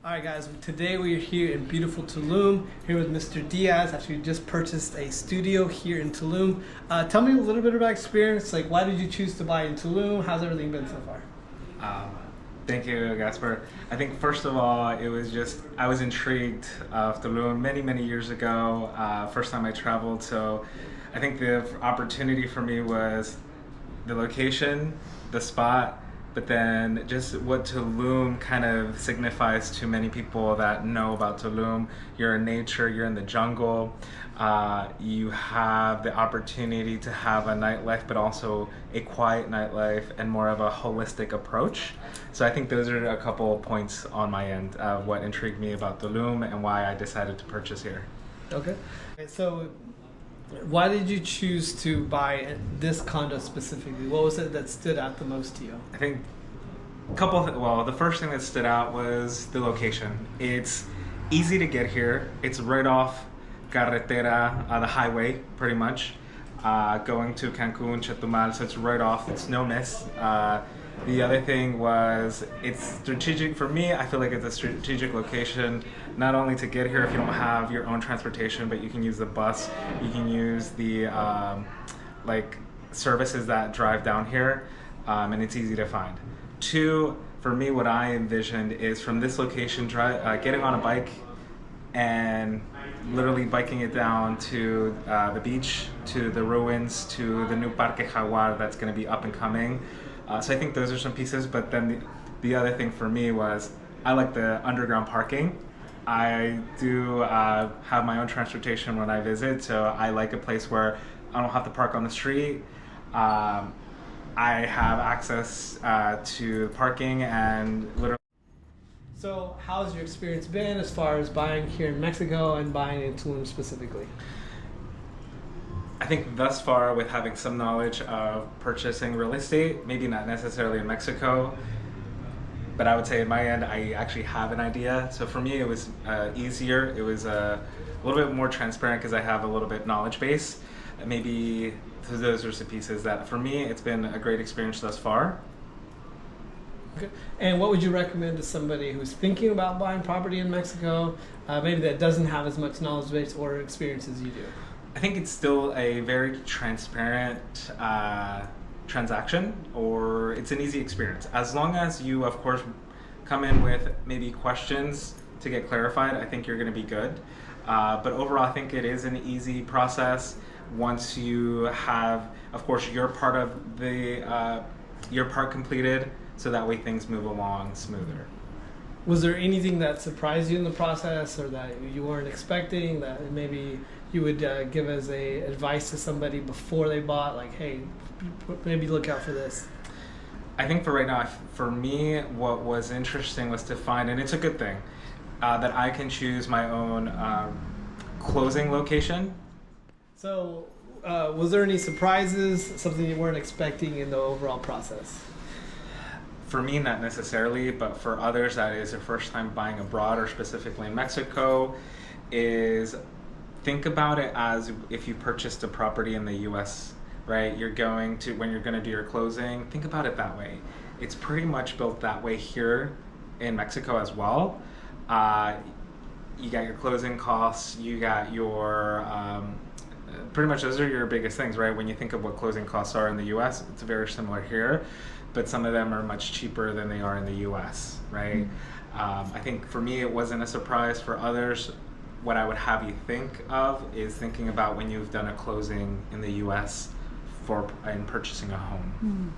Alright guys, today we are here in beautiful Tulum, here with Mr. Diaz. Actually, we just purchased a studio here in Tulum. Tell me a little bit about experience, like why did you choose to buy in Tulum? How's everything been so far? Thank you, Gasper. I think first of all, it was just, I was intrigued of Tulum many years ago, first time I traveled, so I think the opportunity for me was the location, the spot, but then just what Tulum kind of signifies to many people that know about Tulum. You're in nature, you're in the jungle, you have the opportunity to have a nightlife, but also a quiet nightlife and more of a holistic approach. So I think those are a couple of points on my end of what intrigued me about Tulum and why I decided to purchase here. Okay. So why did you choose to buy this condo specifically? What was it that stood out the most to you? I think the first thing that stood out was the location. It's easy to get here. It's right off carretera, the highway, pretty much, going to Cancun, Chetumal, so it's right off. It's no miss. The other thing was it's strategic for me. I feel like it's a strategic location, not only to get here if you don't have your own transportation, but you can use the bus, you can use the services that drive down here, and it's easy to find. Two, for me, what I envisioned is from this location, getting on a bike and literally biking it down to the beach, to the ruins, to the new Parque Jaguar that's going to be up and coming. So I think those are some pieces, but then the other thing for me was I like the underground parking. I do have my own transportation when I visit, so I like a place where I don't have to park on the street. I have access to parking and literally. So how's your experience been as far as buying here in Mexico and buying in Tulum specifically? I think thus far, with having some knowledge of purchasing real estate, maybe not necessarily in Mexico, but I would say in my end, I actually have an idea. So for me, it was easier. It was a little bit more transparent because I have a little bit knowledge base. Maybe those are some pieces that for me, it's been a great experience thus far. Okay. And what would you recommend to somebody who's thinking about buying property in Mexico, maybe that doesn't have as much knowledge base or experience as you do? I think it's still a very transparent transaction, or it's an easy experience. As long as you, of course, come in with maybe questions to get clarified, I think you're going to be good. But overall, I think it is an easy process once you have, of course, your part of the your part completed, so that way things move along smoother. Was there anything that surprised you in the process, or that you weren't expecting, that maybe you would give as a advice to somebody before they bought, like, hey, maybe look out for this? I think for right now, for me, what was interesting was to find, and it's a good thing, that I can choose my own closing location. So was there any surprises, something you weren't expecting in the overall process? For me, not necessarily, but for others that is their first time buying abroad, or specifically in Mexico, is think about it as if you purchased a property in the US, right? When you're going to do your closing, think about it that way. It's pretty much built that way here in Mexico as well. You got your closing costs, you got your, pretty much those are your biggest things, right? When you think of what closing costs are in the US, it's very similar here, but some of them are much cheaper than they are in the US, right? I think for me, it wasn't a surprise. For others, what I would have you think of is thinking about when you've done a closing in the US in purchasing a home.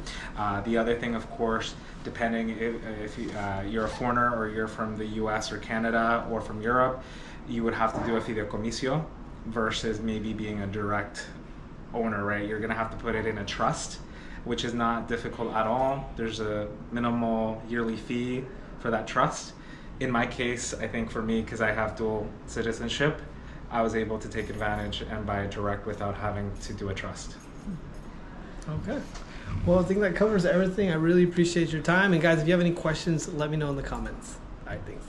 The other thing, of course, depending if you're a foreigner or you're from the US or Canada or from Europe, you would have to do a fideicomiso versus maybe being a direct owner, right? You're gonna have to put it in a trust, which is not difficult at all. There's a minimal yearly fee for that trust. In my case, I think for me, because I have dual citizenship, I was able to take advantage and buy it direct without having to do a trust. Okay. Well, I think that covers everything. I really appreciate your time. And guys, if you have any questions, let me know in the comments. All right, thanks.